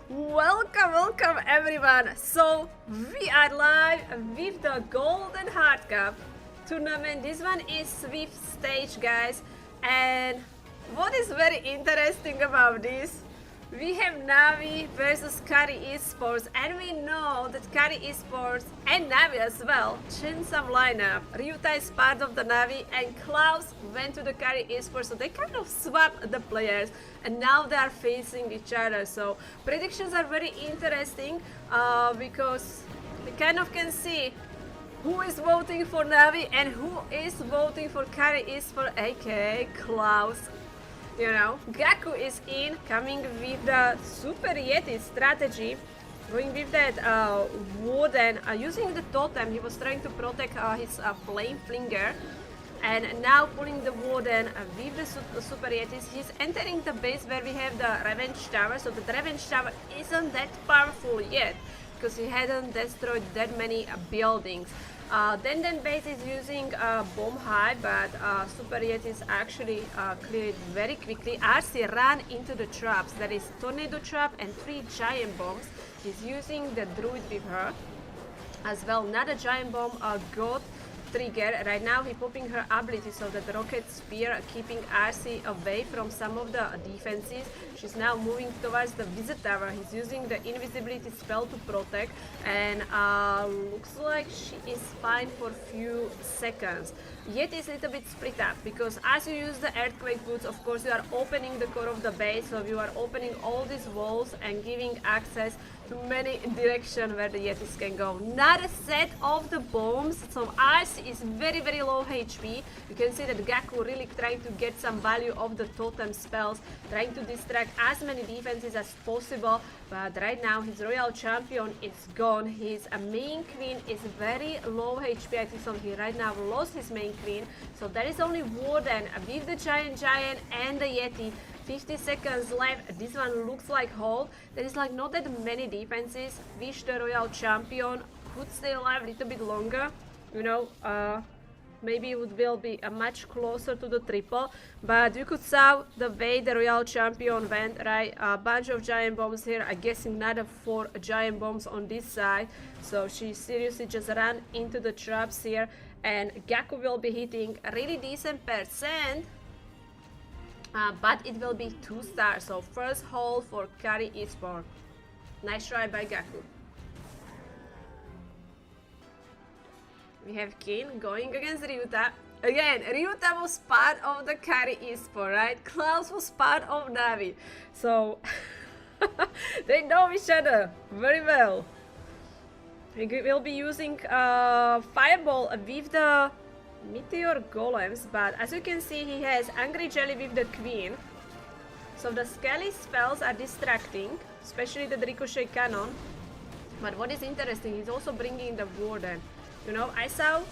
Welcome everyone. So we are live with the Golden Heart Cup tournament. This one is Swift stage, guys. And what is very interesting about this, we have NAVI versus CARRIE Esports, and we know that CARRIE Esports and NAVI as well changed some lineup. Riuta is part of the NAVI and Klaus went to the CARRIE Esports, so they kind of swapped the players and now they are facing each other. So predictions are very interesting because we kind of can see who is voting for NAVI and who is voting for CARRIE Esports, aka Klaus. You know, Gaku is in, coming with the Super Yeti strategy, going with that Warden, using the totem. He was trying to protect his flame flinger, and now pulling the Warden with the Super Yetis. He's entering the base where we have the Revenge Tower, so the Revenge Tower isn't that powerful yet, because he hadn't destroyed that many buildings. Den base is using bomb high, but Super Yetis actually clear it very quickly. RC ran into the traps. There is tornado trap and 3 giant bombs. He's using the druid with her as well. Another giant bomb got trigger. Right now he's popping her ability so that the rocket spear keeping RC away from some of the defenses. She's now moving towards the visit tower. He's using the invisibility spell to protect, and looks like she is fine for a few seconds. Yet is a little bit split up, because as you use the earthquake boots, of course you are opening the core of the base, so you are opening all these walls and giving access to many directions where the Yetis can go. Another set of the bombs, so RC is very low HP. You can see that Gaku really trying to get some value of the totem spells, trying to distract as many defenses as possible, but right now his royal champion is gone. His main queen is very low HP. I think so he right now lost his main queen, so there is only Warden with the giant and the Yeti. 50 seconds left. This one looks like hold. There is like not that many defenses. Wish the royal champion could stay alive a little bit longer, you know. Maybe it will be much closer to the triple, but you could saw the way the royal champion went, right? A bunch of giant bombs here. I'm guessing another 4 giant bombs on this side, so she seriously just ran into the traps here, and Gaku will be hitting a really decent percent. But it will be 2 stars, so first hold for CARRIE Esports. Nice try by Gaku. We have Kin going against Riuta. Again, Riuta was part of the CARRIE Esports, right? Klaus was part of NAVI. So they know each other very well. We will be using Fireball with the Meteor Golems, but as you can see he has Angry Jelly with the Queen, so the Skelly spells are distracting, especially the Ricochet Cannon. But what is interesting, he's also bringing the Warden. You know, I saw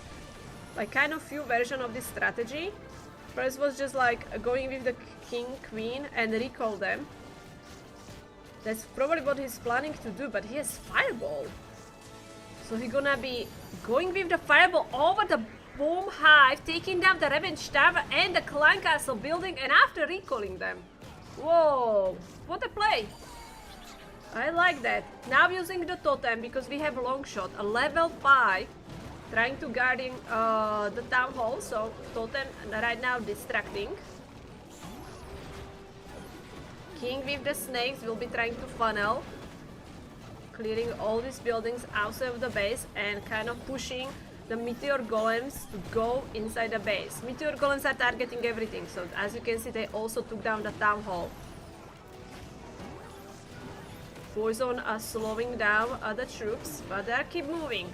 like kind of few versions of this strategy. First was just like going with the King, Queen and recall them. That's probably what he's planning to do, but he has Fireball. So he's gonna be going with the Fireball over the Bomb Hive, taking down the Revenge Tower and the Clan Castle building, and after recalling them. Whoa, what a play. I like that. Now using the totem, because we have long shot, a level 5, trying to guarding the town hall, so totem right now distracting. King with the snakes will be trying to funnel, clearing all these buildings outside of the base and kind of pushing the Meteor Golems to go inside the base. Meteor Golems are targeting everything, so as you can see they also took down the town hall. Poison are slowing down the troops, but they keep moving.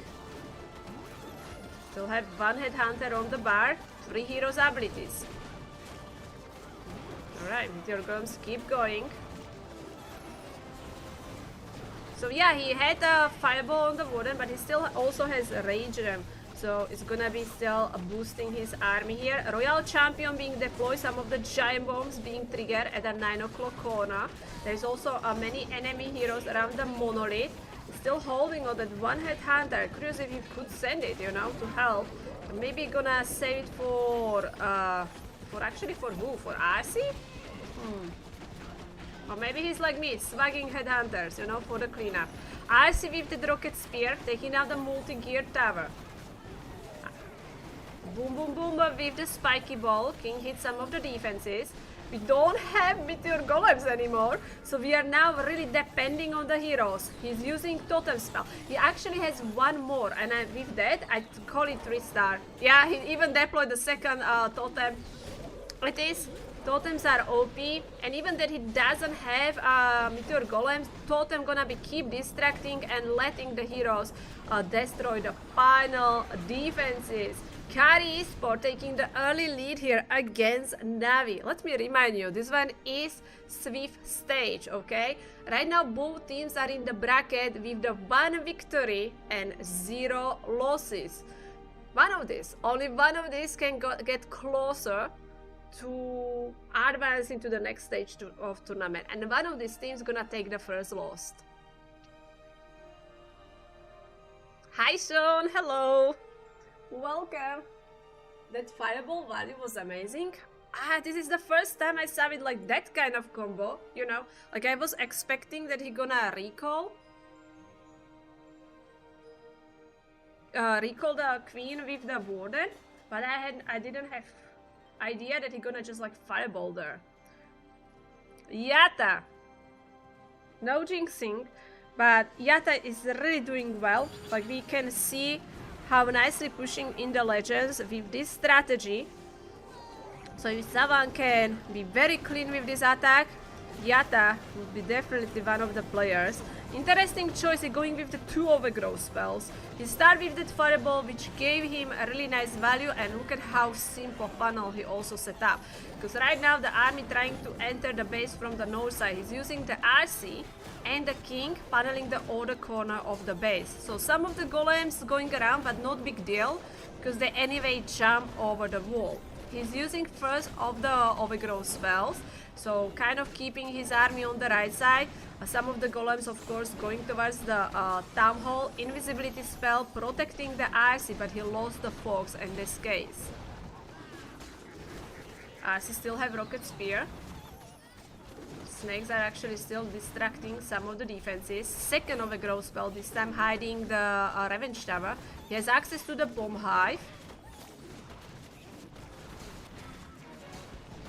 Still have 1 headhunter on the bar, 3 heroes abilities. Alright, Meteor Golems keep going. So yeah, he had a Fireball on the Warden, but he still also has Rage Gem. So it's gonna be still boosting his army here. Royal Champion being deployed, some of the giant bombs being triggered at the 9 o'clock corner. There's also many enemy heroes around the monolith. Still holding on that 1 headhunter. Curious if he could send it, you know, to help. Maybe gonna save it for actually for who? For RC? Or maybe he's like me, swagging headhunters, you know, for the cleanup. RC with the rocket spear, taking out the multi-gear tower. Boom, boom, boom with the spiky ball. King hits some of the defenses. We don't have meteor golems anymore, so we are now really depending on the heroes. He's using totem spell. He actually has one more, and with that, I call it 3-star. Yeah, he even deployed the second totem. It is. Totems are OP, and even that he doesn't have meteor golems, totem gonna be keep distracting and letting the heroes destroy the final defenses. CARRIE Esports taking the early lead here against NAVI. Let me remind you, this one is Swift stage, okay? Right now both teams are in the bracket with the 1 victory and 0 losses. Only one of these can get closer to advance into the next stage of tournament, and one of these teams gonna take the first loss. Hi Sean, hello. Welcome. That fireball value was amazing. This is the first time I saw it like that kind of combo, you know, like I was expecting that he gonna recall the queen with the warden, but I didn't have idea that he gonna just like fireball there. Yata, no jinxing, but Yata is really doing well. Like we can see how nicely pushing in the legends with this strategy. So if someone can be very clean with this attack, Yata would be definitely one of the players. Interesting choice going with the 2 overgrowth spells. He started with that fireball, which gave him a really nice value, and look at how simple funnel he also set up. Because right now the army trying to enter the base from the north side, he's using the RC and the king funneling the other corner of the base. So some of the golems going around, but not big deal, because they anyway jump over the wall. He's using first of the overgrowth spells, so kind of keeping his army on the right side. Some of the golems, of course, going towards the town hall. Invisibility spell protecting the RC, but he lost the fox in this case. RC still have rocket spear. Snakes are actually still distracting some of the defenses. Second overgrowth spell, this time hiding the revenge tower. He has access to the bomb hive.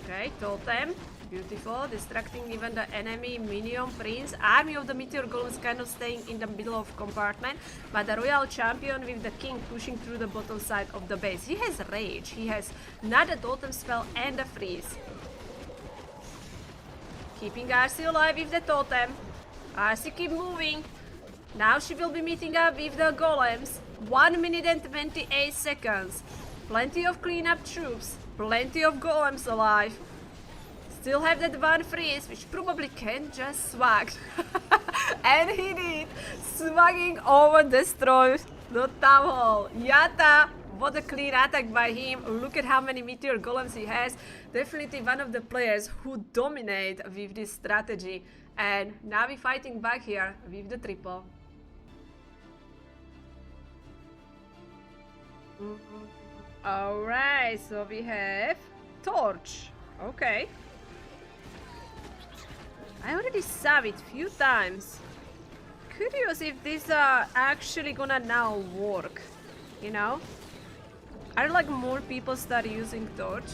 Okay, totem. Beautiful, distracting even the enemy minion prince. Army of the meteor golems kind of staying in the middle of compartment, but the royal champion with the king pushing through the bottom side of the base. He has rage, he has another totem spell and a freeze. Keeping RC alive with the totem. RC keep moving. Now she will be meeting up with the golems. 1 minute and 28 seconds. Plenty of cleanup troops, plenty of golems alive. Still have that one freeze, which probably can just swag. And he did. Swagging over destroys the town hall. Yata, what a clean attack by him. Look at how many meteor golems he has. Definitely one of the players who dominate with this strategy. And now we're fighting back here with the triple. Alright, so we have torch. Okay. I already saw it few times. Curious if these are actually gonna now work, you know? Are like more people start using torch?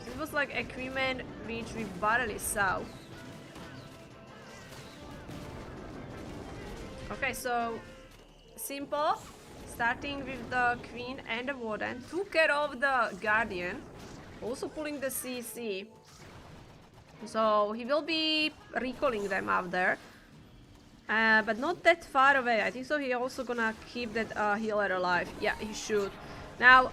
This was like equipment which we barely saw. Okay, so simple. Starting with the queen and the warden. Took care of the guardian. Also pulling the CC. So he will be recalling them out there. But not that far away. I think so he also gonna keep that healer alive. Yeah, he should. Now,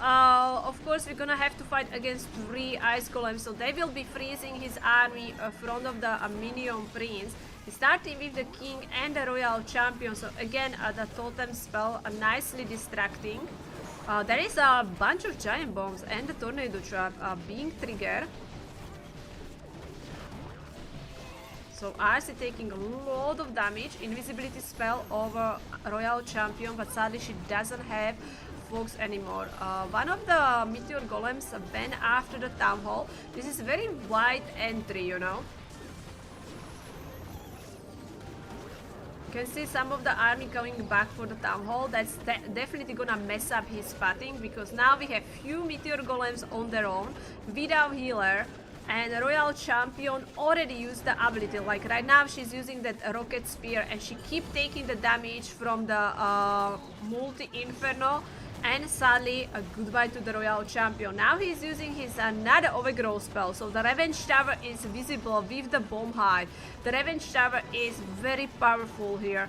of course, we're gonna have to fight against 3 ice golems. So they will be freezing his army in front of the minion prince. Starting with the king and the royal champion. So again, the totem spell nicely distracting. There is a bunch of giant bombs and the tornado trap being triggered. So RC taking a lot of damage. Invisibility spell over royal champion, but sadly she doesn't have fox anymore. One of the meteor golems banned after the town hall. This is very wide entry, you know. can see some of the army going back for the town hall. That's definitely gonna mess up his spotting, because now we have few meteor golems on their own without healer, and the royal champion already used the ability. Like right now she's using that rocket spear and she keep taking the damage from the multi inferno, and sadly a goodbye to the royal champion. Now he's using his another overgrowth spell, so the revenge tower is visible with the bomb hive. The revenge tower is very powerful here.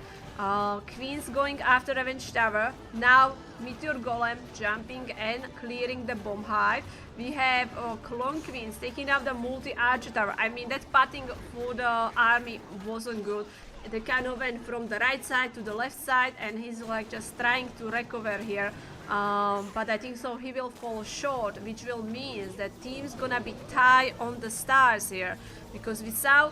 Queen's going after revenge tower. Now meteor golem jumping and clearing the bomb hive. We have clone queens taking out the multi archer tower. I mean, that patting for the army wasn't good. They kind of went from the right side to the left side, and he's like just trying to recover here. But I think so he will fall short, which will mean that team's gonna be tied on the stars here, because we saw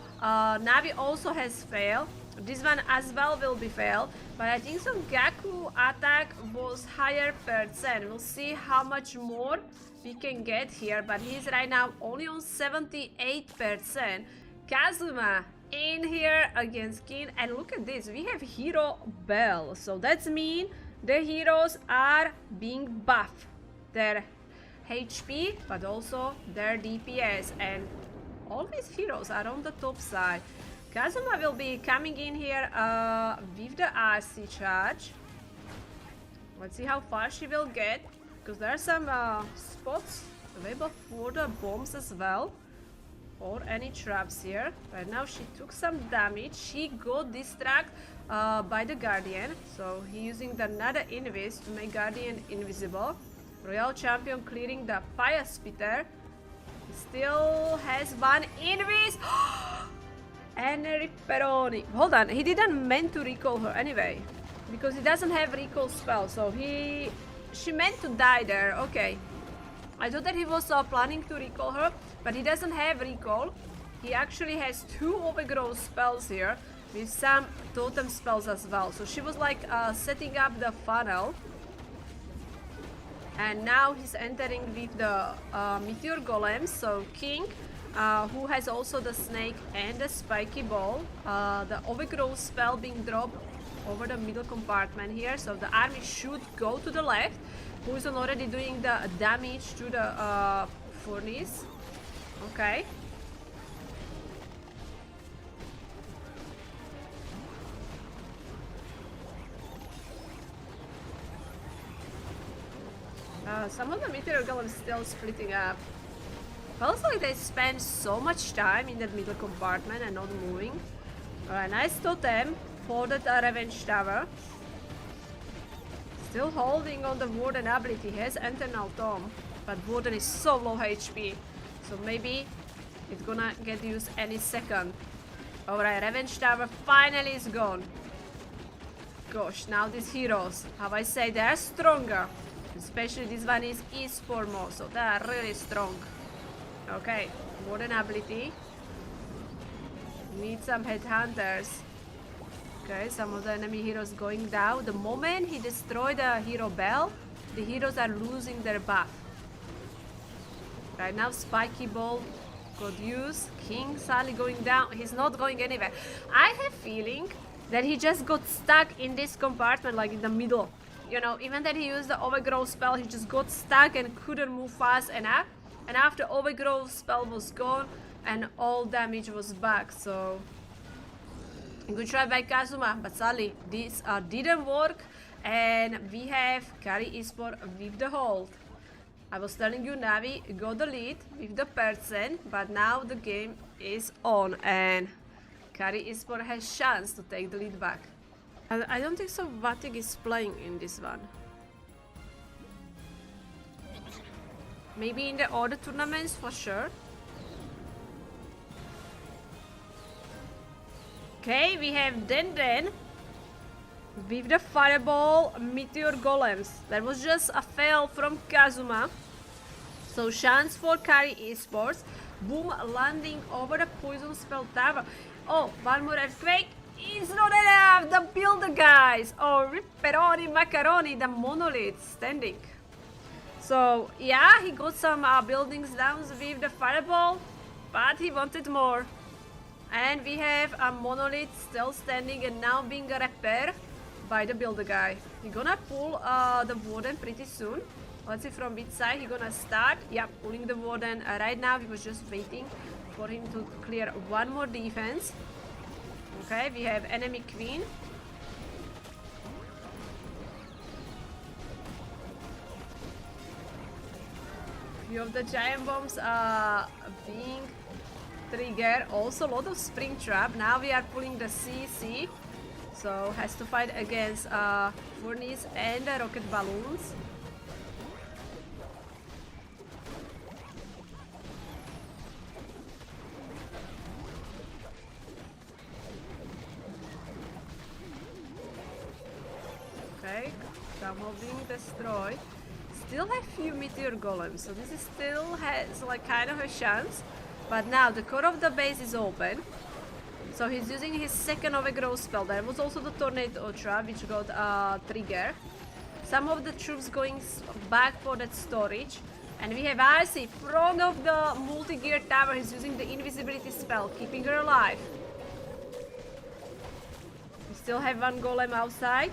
NAVI also has failed. This one as well will be failed, but I think so Gaku attack was higher percent. We'll see how much more we can get here, but he's right now only on 78%. Kazuma in here against King, and look at this, we have hero bell, so that's mean the heroes are being buffed, their HP but also their DPS, and all these heroes are on the top side. Kazuma will be coming in here with the RC charge. Let's see how far she will get, because there are some spots available for the bombs as well, or any traps here. Right now she took some damage. She got distracted by the Guardian, so he's using the another invis to make Guardian invisible. Royal Champion clearing the fire spitter. He still has one invis. And a Ripperoni. Hold on, he didn't meant to recall her anyway, because he doesn't have recall spell, so she meant to die there. Okay, I thought that he was planning to recall her, but he doesn't have recall. He actually has two overgrowth spells here with some totem spells as well, so she was like setting up the funnel. And now he's entering with the meteor golems. So King, who has also the snake and the spiky ball, the overgrowth spell being dropped over the middle compartment here, so the army should go to the left, who is already doing the damage to the furnace. Okay. Some of the meteor golems still splitting up. Feels like they spend so much time in that middle compartment and not moving. Alright, nice totem for the revenge tower. Still holding on the warden ability. He has internal tome, but warden is so low HP, so maybe it's gonna get used any second. Alright, revenge tower finally is gone. Gosh, now these heroes, how I say, they are stronger. Especially this one is eSport mode, so they are really strong. Okay, warden ability. Need some headhunters. Okay, some of the enemy heroes going down. The moment he destroyed the hero bell, the heroes are losing their buff. Right now, spiky ball got used. King sadly going down. He's not going anywhere. I have feeling that he just got stuck in this compartment, like in the middle. You know, even that he used the overgrowth spell, he just got stuck and couldn't move fast enough. And after overgrowth spell was gone and all damage was back, so good try by Kazuma, but sadly this didn't work, and we have CARRIE eSport with the hold. I was telling you, NAVI got the lead with the percent, but now the game is on and CARRIE eSport has chance to take the lead back. I don't think so Vatic is playing in this one. Maybe in the other tournaments for sure. Okay, we have Den with the fireball meteor golems. That was just a fail from Kazuma. So chance for CARRIE eSports. Boom, landing over the poison spell tower. Oh, one more earthquake. It's not enough! The builder guys! Oh, Ripperoni Macaroni, the monolith standing. So, yeah, he got some buildings down with the fireball, but he wanted more. And we have a monolith still standing and now being repaired by the builder guy. He's gonna pull the warden pretty soon. Let's see from which side he's gonna start. Yeah, pulling the warden right now. He was just waiting for him to clear one more defense. Okay, we have enemy queen. Few of the giant bombs are being triggered. Also a lot of spring trap. Now we are pulling the CC. So has to fight against furnace and rocket balloons. Okay, some of being destroyed. Still have few meteor golems, so this is still has like kind of a chance. But now the core of the base is open, so he's using his second overgrowth spell. There was also the tornado trap which got trigger. Some of the troops going back for that storage, and we have RC front of the multi-gear tower. He's using the invisibility spell, keeping her alive. We still have one golem outside.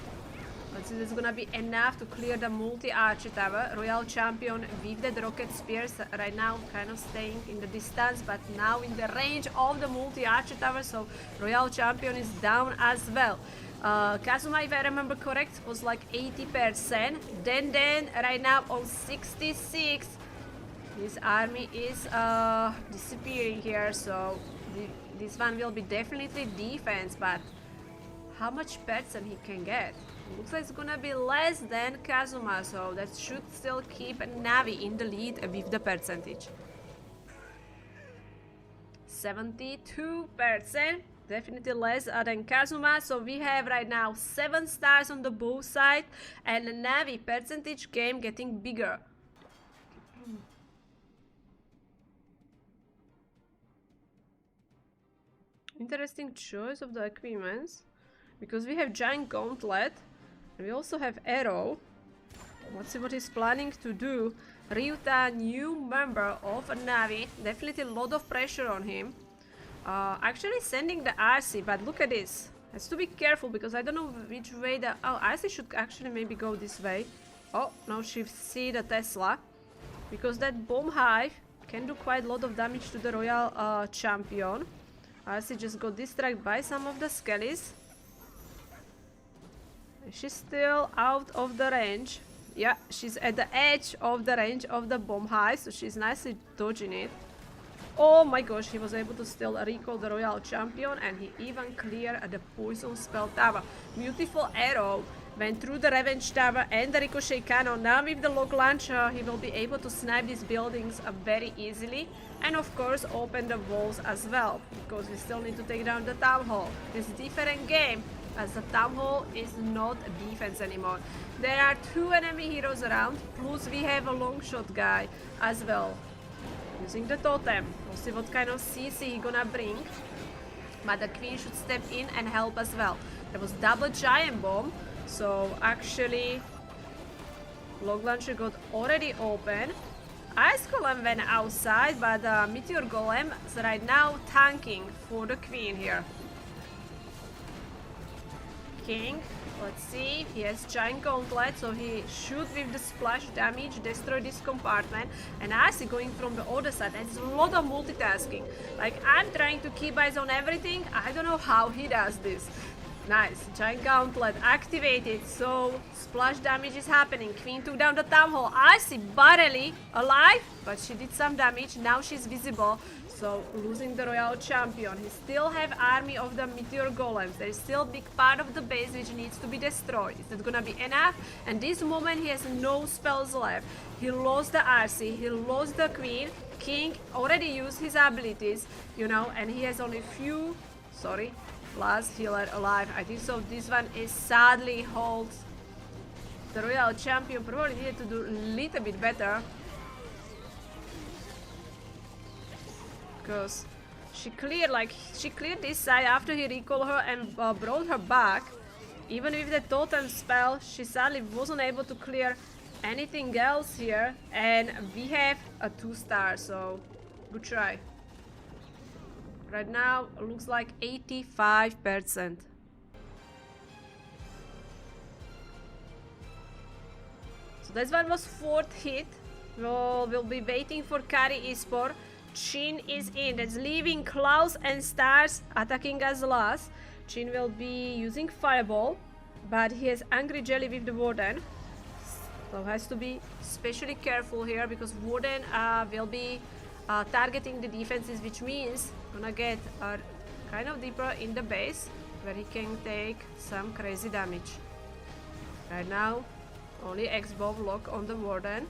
Let's see if it's gonna be enough to clear the multi-archer tower. Royal Champion with the rocket spears right now kind of staying in the distance, but now in the range of the multi-archer tower, so Royal Champion is down as well. Kazuma, if I remember correct, was like 80%. Then right now on 66. His army is disappearing here, so this one will be definitely defense, but how much percent he can get? Looks like it's gonna be less than Kazuma, so that should still keep NAVI in the lead with the percentage. 72%, definitely less than Kazuma. So we have right now 7 stars on the both sides, and the NAVI percentage game getting bigger. Interesting choice of the equipments, because we have giant gauntlet. We also have arrow. Let's see what he's planning to do. Riuta, new member of NAVI. Definitely a lot of pressure on him. Actually sending the RC, but look at this. Has to be careful because I don't know which way the... Oh, RC should actually maybe go this way. Oh, now she see the Tesla. Because that bomb hive can do quite a lot of damage to the Royal Champion. RC just got distracted by some of the skellies. She's still out of the range. Yeah, she's at the edge of the range of the bomb hive, so she's nicely dodging it. Oh my gosh, he was able to still recall the Royal Champion, and he even cleared the poison spell tower. Beautiful arrow went through the revenge tower and the ricochet cannon. Now with the log launcher, he will be able to snipe these buildings very easily, and of course open the walls as well, because we still need to take down the town hall. It's a different game, as the town hall is not defense anymore. There are 2 enemy heroes around, plus we have a long shot guy as well, using the totem. We'll see what kind of CC he gonna bring, but the queen should step in and help as well. There was double giant bomb, so actually log launcher got already open. Ice golem went outside, but meteor golem is right now tanking for the queen here. King, let's see, he has giant gauntlet, so he should with the splash damage destroy this compartment. And I see going from the other side, that's a lot of multitasking. Like, I'm trying to keep eyes on everything. I don't know how he does this. Nice, giant gauntlet activated, so splash damage is happening. Queen took down the town hall. I see barely alive, but she did some damage. Now she's visible, so losing the Royal Champion. He still have army of the meteor golems. There is still a big part of the base which needs to be destroyed. Is that gonna be enough? And this moment he has no spells left. He lost the RC, he lost the queen. King already used his abilities, you know, and he has only few, sorry, last healer alive. I think so. This one is sadly holds. The Royal Champion probably needed to do a little bit better, because she cleared this side after he recalled her and brought her back. Even with the totem spell, she sadly wasn't able to clear anything else here, and we have a 2-star, so good try. Right now, it looks like 85%. So this one was 4th hit. We'll be waiting for CARRIE eSport. Chin is in. That's leaving Klaus and Stars attacking as last. Chin will be using Fireball, but he has Angry Jelly with the Warden. So has to be especially careful here because Warden will be targeting the defenses, which means gonna get kind of deeper in the base where he can take some crazy damage. Right now, only X-Bow lock on the Warden.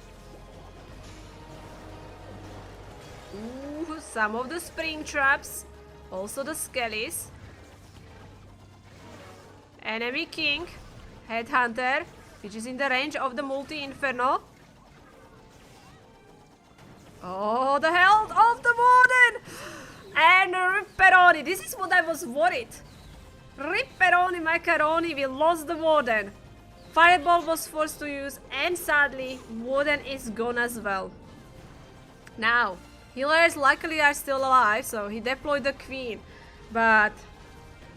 Ooh, some of the spring traps, also the skellies. Enemy King, Headhunter, which is in the range of the multi-inferno. Oh, the health of the Warden! And Ripperoni, this is what I was worried. Ripperoni Macaroni, we lost the Warden. Fireball was forced to use, and sadly, Warden is gone as well. Now, healers luckily are still alive, so he deployed the Queen. But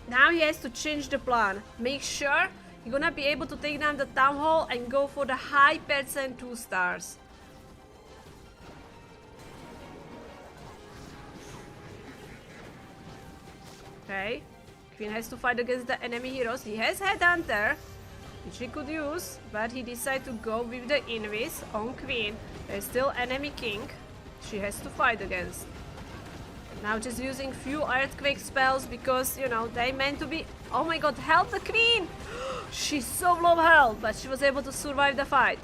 now he has to change the plan. Make sure you're gonna be able to take down the Town Hall and go for the high percent 2 stars. Okay, Queen has to fight against the enemy heroes. He has Headhunter, which he could use, but he decided to go with the Invis on Queen. There's still enemy King she has to fight against. Now just using few earthquake spells because, you know, they meant to be... Oh my god, help the Queen! She's so low health, but she was able to survive the fight.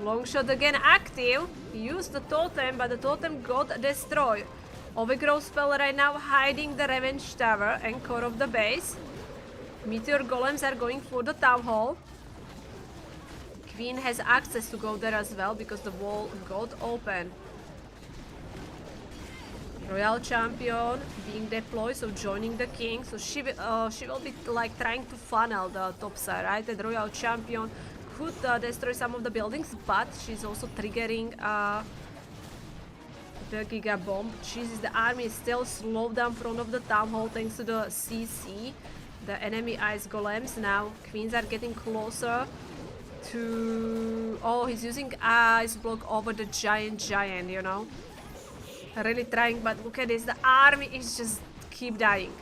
Longshot again active. He used the totem, but the totem got destroyed. Overgrowth spell right now hiding the Revenge Tower and core of the base. Meteor Golems are going for the Town Hall. Queen has access to go there as well because the wall got open. Royal Champion being deployed, so joining the King. So she will be like trying to funnel the top side, right? The Royal Champion could destroy some of the buildings, but she's also triggering the Giga Bomb. Jesus, the army is still slowed down in front of the Town Hall thanks to the CC. The enemy Ice Golems. Now Queens are getting closer to... Oh, he's using Ice Block over the giant, you know. Really trying, but look at this. The army is just keep dying.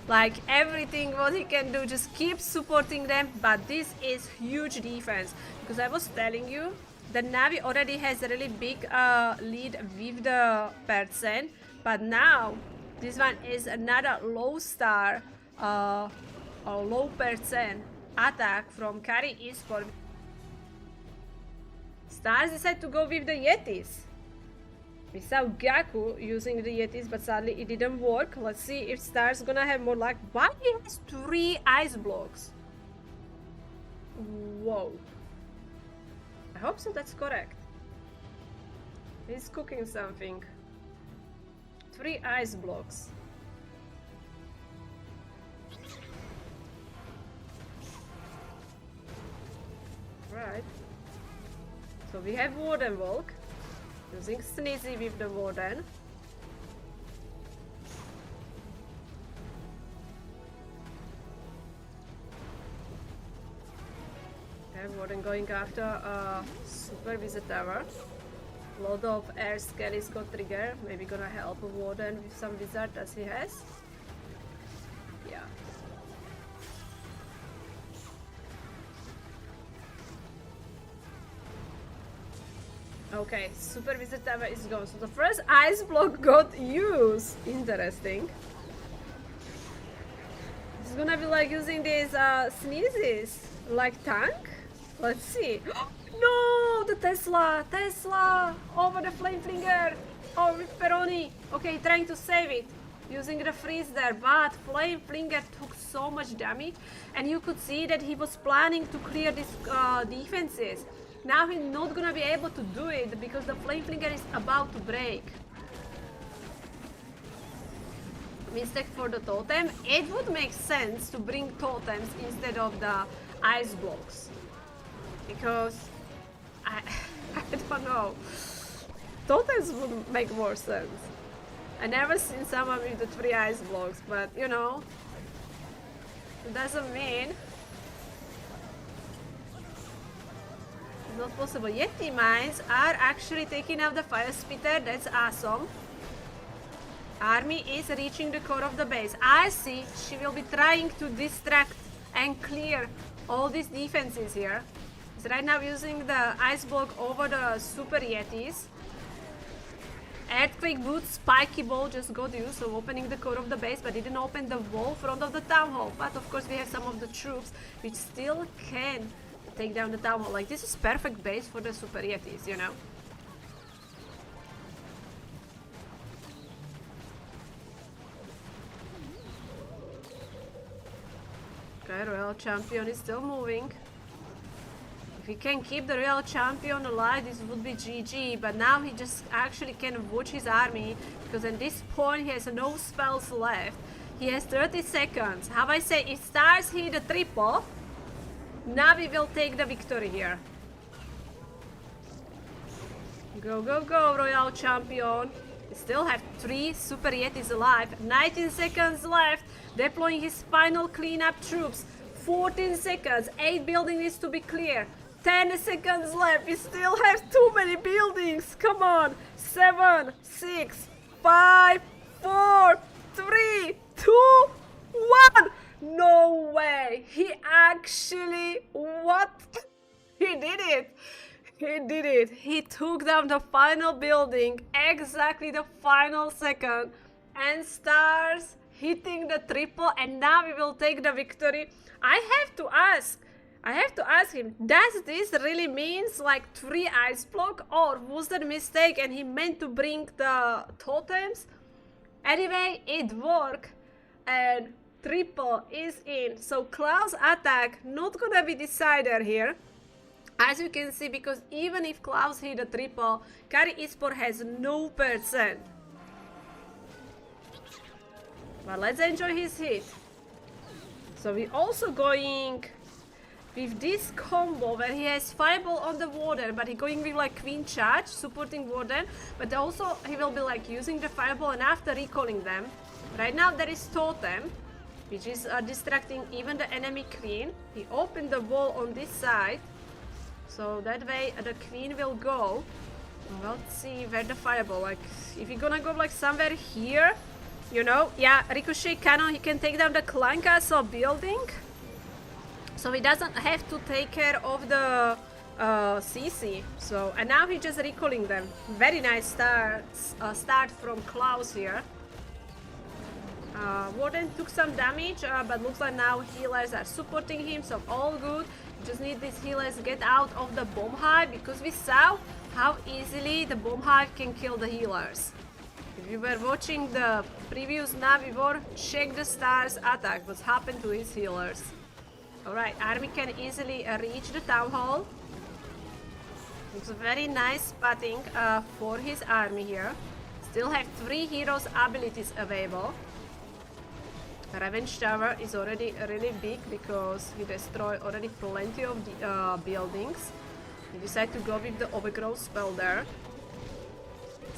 Like everything what he can do, just keep supporting them. But this is huge defense. Because I was telling you, the NAVI already has a really big lead with the percent. But now, this one is another low star, or low percent attack from CARRIE eSport. Stars decide to go with the Yetis. We saw Gaku using the Yetis, but sadly it didn't work. Let's see if Star's gonna have more luck. Why he has 3 ice blocks? Whoa. I hope so, that's correct. He's cooking something. 3 ice blocks. Right. So we have Warden Walk. Using Suzie with the Warden. Okay, Warden going after Super Wizard Tower. Lot of air skellies got trigger. Maybe gonna help Warden with some wizard as he has. Yeah. Okay, Super Wizard Tower is gone. So the first ice block got used. Interesting. It's gonna be like using these sneezes like tank. Let's see. No, the Tesla over the flame flinger. Oh, Ripperoni. Okay, trying to save it using the freeze there, but flame flinger took so much damage, and you could see that he was planning to clear these defenses. Now he's not gonna be able to do it because the flame flinger is about to break. Mistake for the totem. It would make sense to bring totems instead of the ice blocks. Because I don't know. Totems would make more sense. I never seen someone with the 3 ice blocks, but you know, it doesn't mean it's not possible. Yeti mines are actually taking out the fire spitter. That's awesome. Army is reaching the core of the base. I see she will be trying to distract and clear all these defenses here. She's right now using the ice block over the super yetis. Earthquake boots, spiky ball just got used, so opening the core of the base, but didn't open the wall front of the town hall. But of course we have some of the troops which still can take down the town hall. Like, this is perfect base for the super yetis, you know. Okay, Royal Champion is still moving. If he can keep the Royal Champion alive, this would be GG, but now he just actually can watch his army, because at this point he has no spells left. He has 30 seconds. How I say, if stars hit the triple, NAVI will take the victory here. Go, go, go, Royal Champion. We still have 3 Super Yetis alive. 19 seconds left. Deploying his final cleanup troops. 14 seconds. 8 buildings needs to be clear. 10 seconds left. We still have too many buildings. Come on. 7, 6, 5, 4, 3, 2, 1. No way. He actually... What? He did it. He did it. He took down the final building. Exactly the final second. And stars hitting the triple. And now we will take the victory. I have to ask him, does this really means like 3 ice block, or was that a mistake and he meant to bring the totems? Anyway, it worked and triple is in. So Klaus' attack not gonna be decided here, as you can see, because even if Klaus hit a triple, CARRIE eSport has no %. But let's enjoy his hit. So we're also going with this combo where he has Fireball on the Warden, but he's going with like Queen Charge, supporting Warden, but also he will be like using the Fireball and after recalling them. Right now there is Totem, which is distracting even the enemy Queen. He opened the wall on this side, so that way the Queen will go. Let's see where the Fireball, like if you're gonna go like somewhere here, you know, yeah, Ricochet Cannon, he can take down the Clan Castle building. So he doesn't have to take care of the CC. So, and now he's just recalling them. Very nice start from Klaus here. Warden took some damage, but looks like now healers are supporting him, so all good. Just need these healers to get out of the bomb hive, because we saw how easily the bomb hive can kill the healers. If you were watching the previous NAVI war, check the stars attack, what's happened to his healers. Alright, army can easily reach the town hall. Looks a very nice spotting for his army here. Still have 3 heroes abilities available. Revenge Tower is already really big because he destroyed already plenty of the buildings. He decided to go with the overgrowth spell there.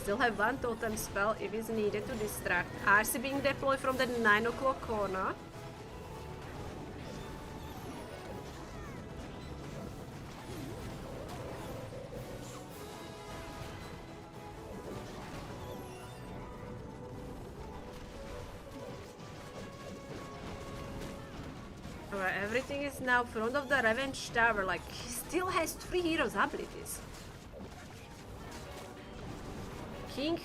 Still have 1 totem spell if it's needed to distract. RC being deployed from the 9 o'clock corner. Alright, everything is now front of the Revenge Tower. Like, he still has 3 heroes abilities. King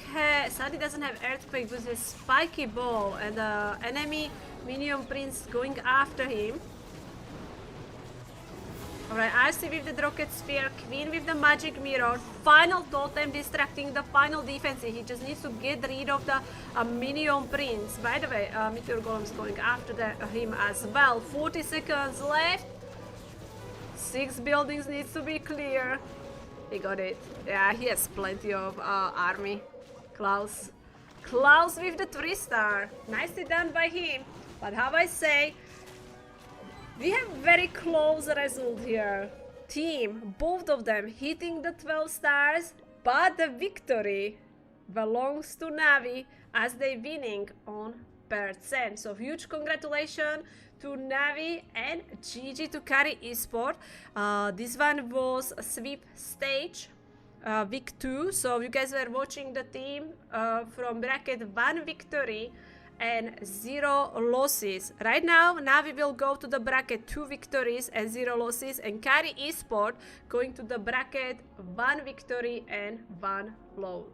sadly doesn't have Earthquake, but his Spiky Ball and the enemy Minion Prince going after him. Alright, RC with the Rocket Spear, Queen with the Magic Mirror, final Totem distracting the final defense. He just needs to get rid of the Minion Prince. By the way, Meteor Golem is going after him as well. 40 seconds left. 6 buildings needs to be clear. He got it. Yeah, he has plenty of army. Klaus with the 3-star. Nicely done by him. But how I say, we have very close result here. Team, both of them hitting the 12 stars, but the victory belongs to NAVI as they winning on percent. So huge congratulations to NAVI and GG to CARRIE Esports. This one was a sweep stage. Week 2, so you guys were watching the team from bracket 1 victory and 0 losses. Right now, NAVI will go to the bracket 2 victories and 0 losses, and CARRIE Esports going to the bracket 1 victory and 1 loss.